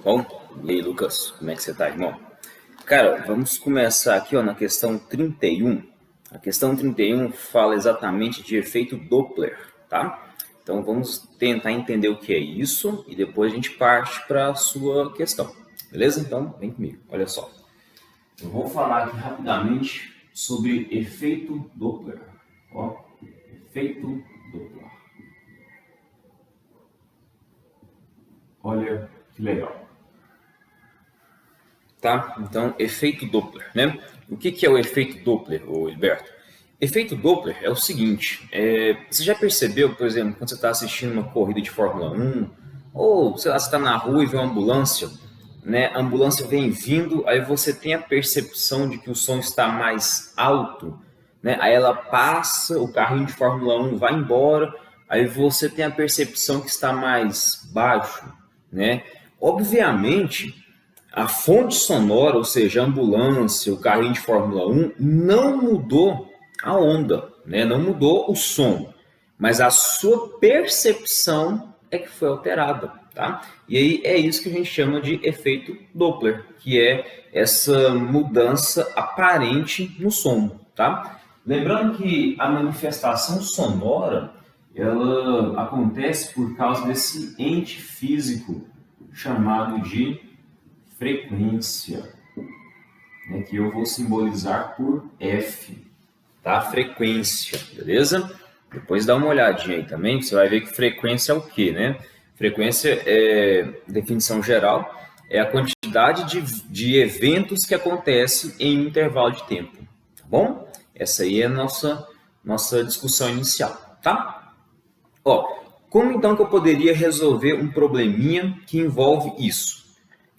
Bom, e aí, Lucas, como é que você tá, irmão? Cara, vamos começar aqui ó, na questão 31. A questão 31 fala exatamente de efeito Doppler, tá? Então vamos tentar entender o que é isso e depois a gente parte para a sua questão, beleza? Então vem comigo, olha só. Eu vou falar aqui rapidamente sobre efeito Doppler. Ó, efeito Doppler. Olha que legal. Tá? Então, efeito Doppler, né? O que é o efeito Doppler, Hilberto? Efeito Doppler é o seguinte, você já percebeu, por exemplo, quando você está assistindo uma corrida de Fórmula 1, ou, sei lá, você está na rua e vê uma ambulância, né? A ambulância vem vindo, aí você tem a percepção de que o som está mais alto, né? Aí ela passa, o carrinho de Fórmula 1 vai embora, aí você tem a percepção que está mais baixo, né? Obviamente, a fonte sonora, ou seja, a ambulância, o carrinho de Fórmula 1, não mudou a onda, né? Não mudou o som, mas a sua percepção é que foi alterada, tá? E aí é isso que a gente chama de efeito Doppler, que é essa mudança aparente no som, tá? Lembrando que a manifestação sonora, ela acontece por causa desse ente físico chamado de frequência, né, que eu vou simbolizar por F, tá? Frequência, beleza? Depois dá uma olhadinha aí também, você vai ver que frequência é o quê, né? Frequência é, definição geral, é a quantidade de eventos que acontecem em um intervalo de tempo, tá bom? Essa aí é a nossa discussão inicial, tá? Ó, como então que eu poderia resolver um probleminha que envolve isso?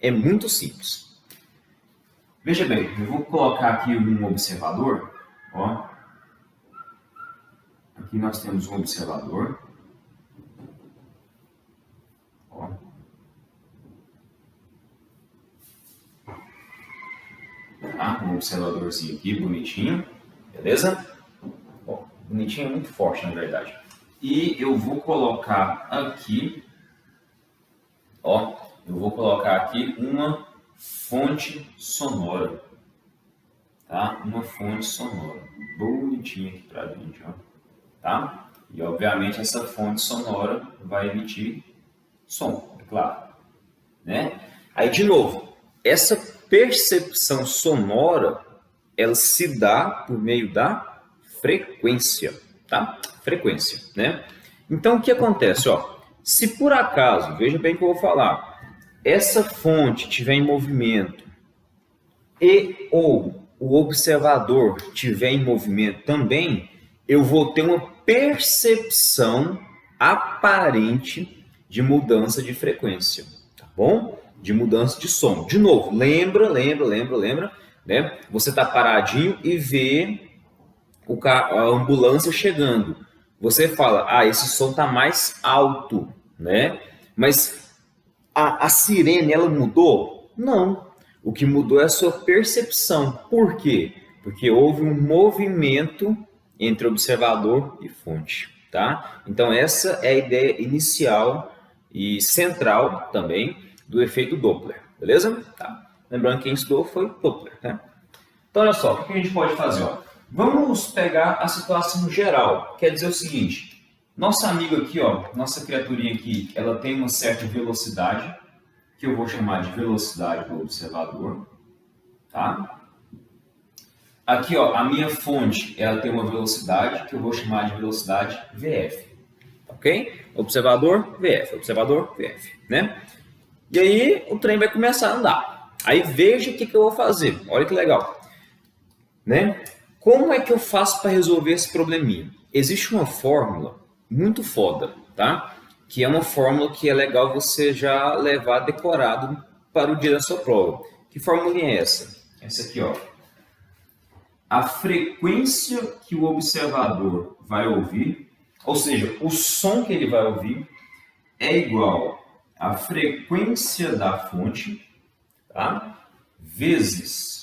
É muito simples. Veja bem, eu vou colocar aqui um observador. Ó. Aqui nós temos um observador. Ó. Tá? Um observadorzinho aqui, bonitinho. Beleza? Ó, bonitinho é muito forte, na verdade. E eu vou colocar aqui, ó, eu vou colocar aqui uma fonte sonora, tá? Uma fonte sonora, bonitinha aqui pra gente, ó, tá? E obviamente essa fonte sonora vai emitir som, é claro, né? Aí de novo, essa percepção sonora, ela se dá por meio da frequência, tá? Frequência, né? Então o que acontece, ó? Se por acaso, veja bem o que eu vou falar, essa fonte estiver em movimento e ou o observador estiver em movimento também, eu vou ter uma percepção aparente de mudança de frequência, tá bom? De mudança de som. De novo, lembra, né? Você está paradinho e vê a ambulância chegando. Você fala, esse som está mais alto, né? Mas a sirene, ela mudou? Não. O que mudou é a sua percepção. Por quê? Porque houve um movimento entre observador e fonte, tá? Então essa é a ideia inicial e central também do efeito Doppler, beleza? Tá. Lembrando que quem estudou foi Doppler, né? Então olha só, o que a gente pode fazer? Ó? Vamos pegar a situação geral. Quer dizer o seguinte, nossa amiga aqui, ó, nossa criaturinha aqui, ela tem uma certa velocidade, que eu vou chamar de velocidade do observador, tá? Aqui, ó, a minha fonte, ela tem uma velocidade que eu vou chamar de velocidade VF, ok? Observador, VF, né? E aí o trem vai começar a andar. Aí veja o que eu vou fazer. Olha que legal, né? Como é que eu faço para resolver esse probleminha? Existe uma fórmula muito foda, tá? Que é uma fórmula que é legal você já levar decorado para o dia da sua prova. Que fórmula é essa? Essa aqui, ó. A frequência que o observador vai ouvir, ou seja, o som que ele vai ouvir, é igual à frequência da fonte, tá? Vezes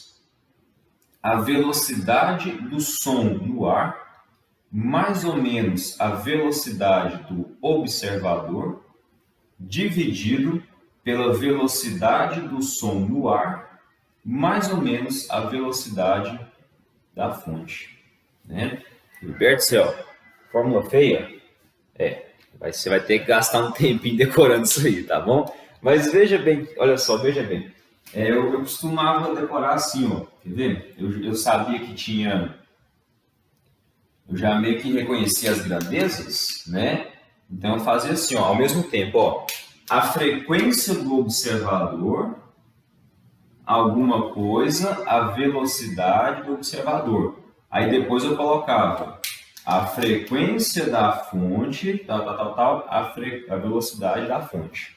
a velocidade do som no ar, mais ou menos a velocidade do observador, dividido pela velocidade do som no ar, mais ou menos a velocidade da fonte, né? Liberto céu, fórmula feia? Você vai ter que gastar um tempinho decorando isso aí, tá bom? Mas veja bem, olha só, veja bem. Eu costumava decorar assim, ó, quer ver? Eu sabia que tinha... Eu já meio que reconhecia as grandezas, né? Então eu fazia assim, ó, ao mesmo tempo, ó, a frequência do observador, alguma coisa, a velocidade do observador. Aí depois eu colocava a frequência da fonte, a velocidade da fonte,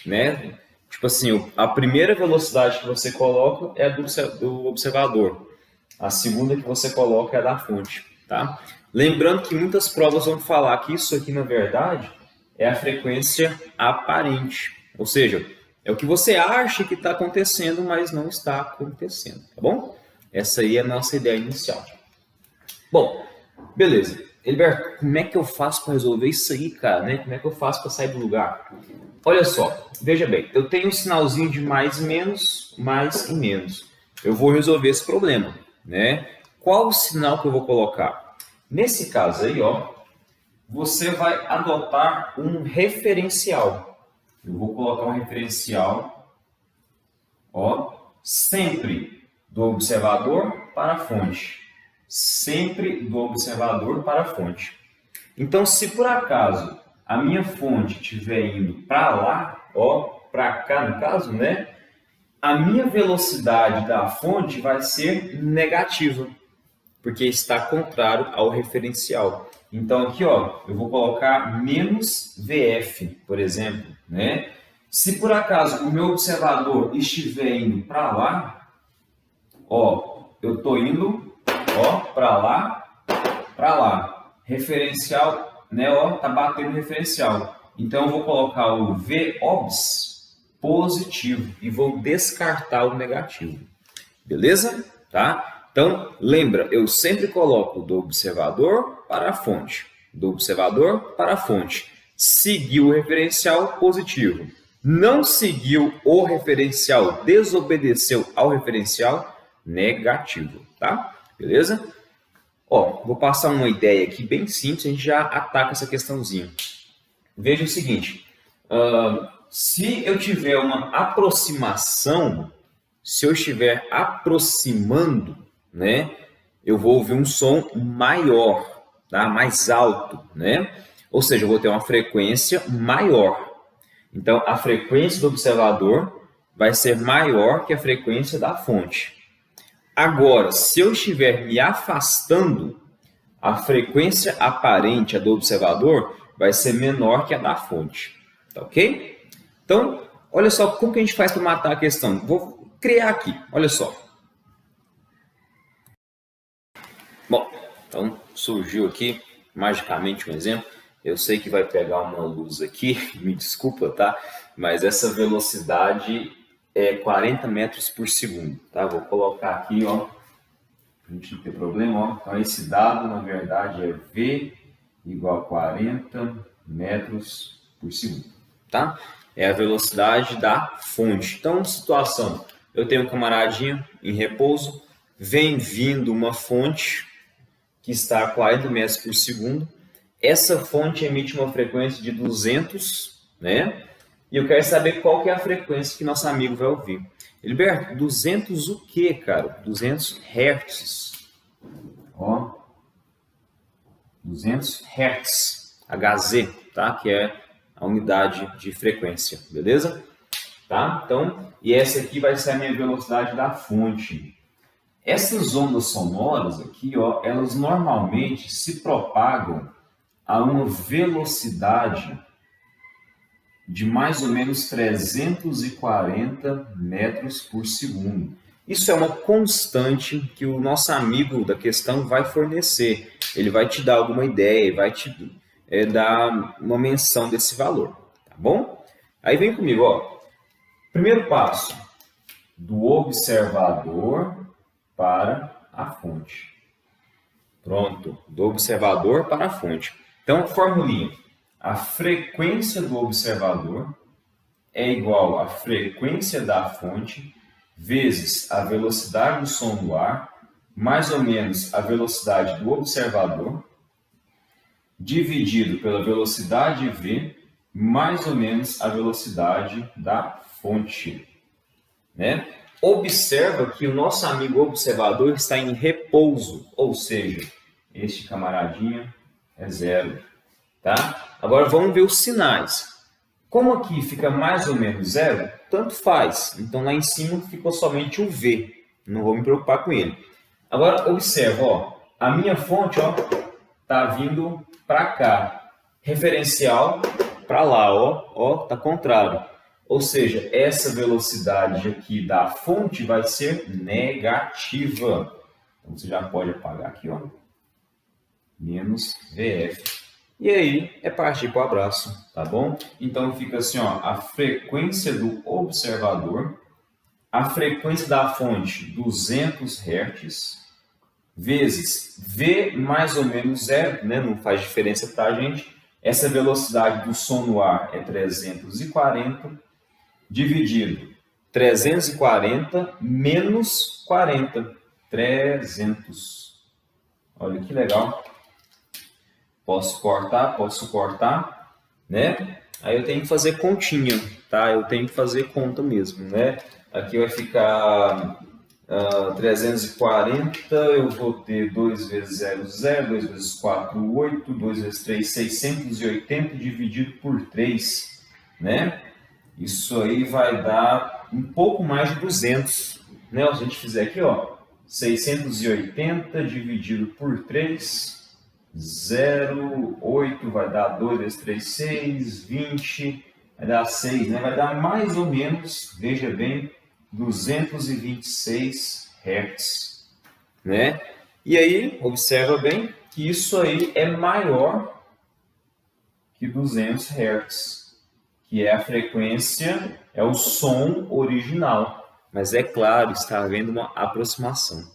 né? Tipo assim, a primeira velocidade que você coloca é a do observador, a segunda que você coloca é a da fonte, tá? Lembrando que muitas provas vão falar que isso aqui, na verdade, é a frequência aparente, ou seja, é o que você acha que está acontecendo, mas não está acontecendo, tá bom? Essa aí é a nossa ideia inicial. Bom, beleza. Eliberto, como é que eu faço para resolver isso aí, cara? Né? Como é que eu faço para sair do lugar? Olha só, veja bem, eu tenho um sinalzinho de mais e menos, mais e menos. Eu vou resolver esse problema, né? Qual o sinal que eu vou colocar? Nesse caso aí, ó, você vai adotar um referencial. Eu vou colocar um referencial, ó, sempre do observador para a fonte. Sempre do observador para a fonte. Então, se por acaso a minha fonte estiver indo para lá, ó, para cá no caso, né? A minha velocidade da fonte vai ser negativa, porque está contrário ao referencial. Então aqui, ó, eu vou colocar menos VF, por exemplo, né? Se por acaso o meu observador estiver indo para lá, ó, eu estou indo, ó, para lá. Referencial, né, ó, tá batendo referencial. Então eu vou colocar o VOBS positivo e vou descartar o negativo. Beleza? Tá? Então, lembra, eu sempre coloco do observador para a fonte. Do observador para a fonte. Seguiu o referencial positivo. Não seguiu o referencial, desobedeceu ao referencial negativo, tá? Beleza? Ó, vou passar uma ideia aqui bem simples, a gente já ataca essa questãozinha. Veja o seguinte, se eu tiver uma aproximação, se eu estiver aproximando, né, eu vou ouvir um som maior, tá? Mais alto, né? Ou seja, eu vou ter uma frequência maior. Então, a frequência do observador vai ser maior que a frequência da fonte. Agora, se eu estiver me afastando, a frequência aparente, a do observador, vai ser menor que a da fonte. Tá ok? Então, olha só como que a gente faz para matar a questão. Vou criar aqui, olha só. Bom, então surgiu aqui magicamente um exemplo. Eu sei que vai pegar uma luz aqui, me desculpa, tá? Mas essa velocidade é 40 metros por segundo, tá? Vou colocar aqui, ó, pra gente não ter problema, ó. Então esse dado, na verdade, é V igual a 40 metros por segundo, tá? É a velocidade da fonte. Então, situação, eu tenho um camaradinho em repouso, vem vindo uma fonte que está a 40 metros por segundo. Essa fonte emite uma frequência de 200, né? E eu quero saber qual que é a frequência que nosso amigo vai ouvir. Eliberto, 200 o quê, cara? 200 Hz. Ó, 200 Hz, Hz, tá? Que é a unidade de frequência, beleza? Tá? Então, e essa aqui vai ser a minha velocidade da fonte. Essas ondas sonoras aqui, ó, elas normalmente se propagam a uma velocidade de mais ou menos 340 metros por segundo. Isso é uma constante que o nosso amigo da questão vai fornecer. Ele vai te dar alguma ideia, vai te dar uma menção desse valor, tá bom? Aí vem comigo, ó. Primeiro passo, do observador para a fonte. Pronto, do observador para a fonte. Então, formulinha. A frequência do observador é igual à frequência da fonte vezes a velocidade do som no ar, mais ou menos a velocidade do observador, dividido pela velocidade V, mais ou menos a velocidade da fonte. Né? Observa que o nosso amigo observador está em repouso, ou seja, este camaradinha é zero. Tá? Agora vamos ver os sinais. Como aqui fica mais ou menos zero, tanto faz. Então lá em cima ficou somente o V. Não vou me preocupar com ele. Agora observa, ó, a minha fonte está vindo para cá. Referencial para lá, ó, tá contrário. Ou seja, essa velocidade aqui da fonte vai ser negativa. Então você já pode apagar aqui, ó. Menos VF. E aí é partir para o abraço, tá bom? Então fica assim, ó, a frequência do observador, a frequência da fonte 200 Hz, vezes V mais ou menos zero, né? Não faz diferença para a gente. Essa velocidade do som no ar é 340, dividido 340 menos 40, 300. Olha que legal. Posso cortar, né? Aí eu tenho que fazer continha, tá? Eu tenho que fazer conta mesmo, né? Aqui vai ficar 340, eu vou ter 2 vezes 0, 0, 2 vezes 4, 8, 2 vezes 3, 680 dividido por 3, né? Isso aí vai dar um pouco mais de 200, né? Se a gente fizer aqui, ó, 680 dividido por 3... 0,8 vai dar 2 vezes 3, 6, 20, vai dar 6, né? Vai dar mais ou menos, veja bem, 226 Hz, né? E aí, observa bem que isso aí é maior que 200 Hz, que é a frequência, é o som original. Mas é claro, está havendo uma aproximação.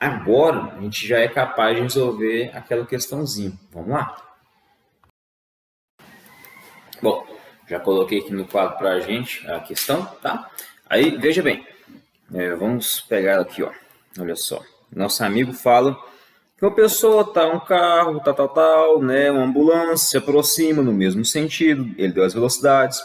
Agora, a gente já é capaz de resolver aquela questãozinha. Vamos lá? Bom, já coloquei aqui no quadro para a gente a questão, tá? Aí, veja bem. Vamos pegar aqui, ó. Olha só. Nosso amigo fala que uma pessoa tá um carro, tal, né? Uma ambulância se aproxima no mesmo sentido. Ele deu as velocidades.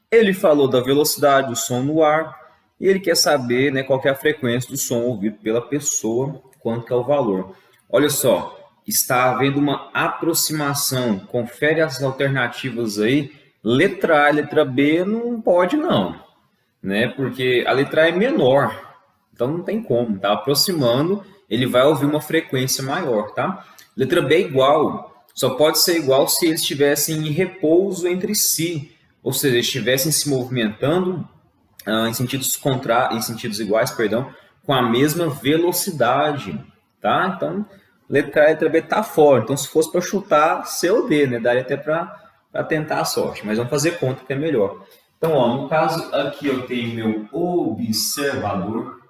Ele falou da velocidade do som no ar. E ele quer saber, né, qual que é a frequência do som ouvido pela pessoa, quanto que é o valor. Olha só, está havendo uma aproximação. Confere as alternativas aí. Letra A e letra B não pode não, né? Porque a letra A é menor, então não tem como. Está aproximando, ele vai ouvir uma frequência maior, tá? Letra B é igual. Só pode ser igual se eles estivessem em repouso entre si, ou seja, estivessem se movimentando em sentidos iguais, com a mesma velocidade, tá? Então, letra A e letra B tá fora. Então, se fosse para chutar, C ou D, né? Daria até para tentar a sorte, mas vamos fazer conta que é melhor. Então, ó, no caso, aqui eu tenho meu observador,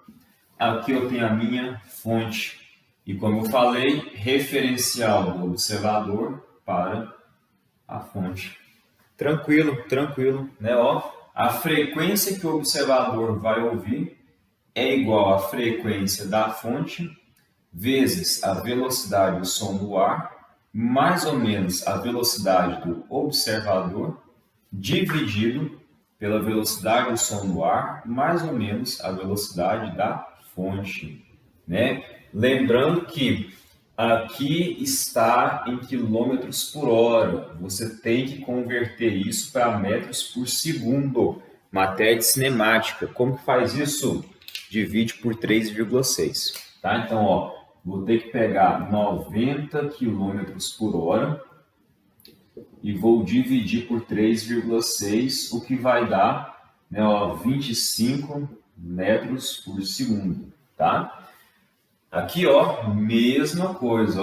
aqui eu tenho a minha fonte. E como eu falei, referencial do observador para a fonte. Tranquilo, né? Ó, a frequência que o observador vai ouvir é igual à frequência da fonte vezes a velocidade do som do ar, mais ou menos a velocidade do observador, dividido pela velocidade do som do ar, mais ou menos a velocidade da fonte, né? Lembrando que aqui está em quilômetros por hora. Você tem que converter isso para metros por segundo. Matéria de cinemática. Como que faz isso? Divide por 3,6. Tá? Então, ó, vou ter que pegar 90 quilômetros por hora e vou dividir por 3,6, o que vai dar, né, ó, 25 metros por segundo. Tá? Aqui, ó, mesma coisa,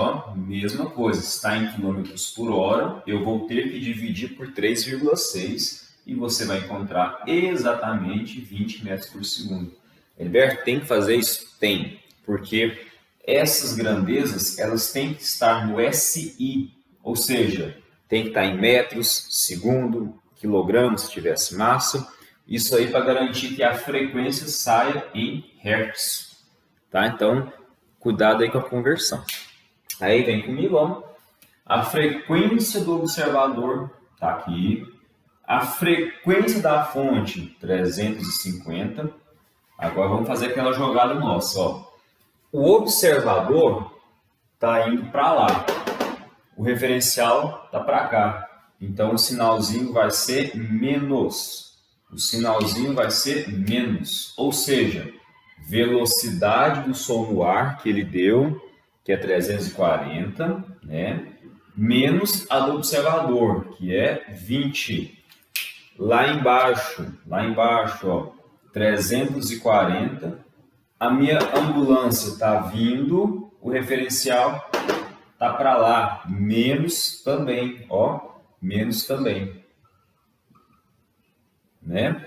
está em quilômetros por hora, eu vou ter que dividir por 3,6 e você vai encontrar exatamente 20 metros por segundo. Heriberto, tem que fazer isso? Tem, porque essas grandezas, elas têm que estar no SI, ou seja, tem que estar em metros, segundo, quilogramos, se tivesse massa. Isso aí para garantir que a frequência saia em hertz, tá? Então, cuidado aí com a conversão. Aí vem comigo, ó. A frequência do observador está aqui. A frequência da fonte, 350. Agora vamos fazer aquela jogada nossa, ó. O observador está indo para lá. O referencial está para cá. Então o sinalzinho vai ser menos. O sinalzinho vai ser menos. Ou seja, velocidade do som no ar que ele deu, que é 340, né? Menos a do observador, que é 20. Lá embaixo, ó, 340. A minha ambulância está vindo, o referencial tá para lá, menos também, ó, menos também, né?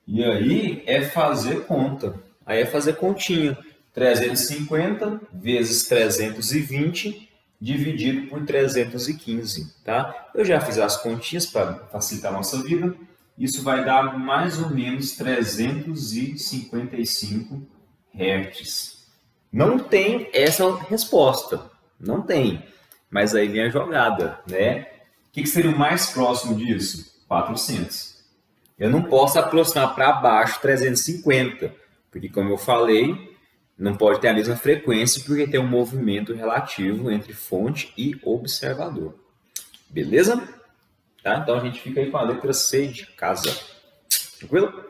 E aí é fazer conta, aí é fazer continha, 350 vezes 320 dividido por 315, tá? Eu já fiz as continhas para facilitar a nossa vida, isso vai dar mais ou menos 355 Hz. Não tem essa resposta, não tem. Mas aí vem a jogada, né? O que seria o mais próximo disso? 400. Eu não posso aproximar para baixo 350, porque como eu falei, não pode ter a mesma frequência, porque tem um movimento relativo entre fonte e observador. Beleza? Tá? Então a gente fica aí com a letra C de casa. Tranquilo?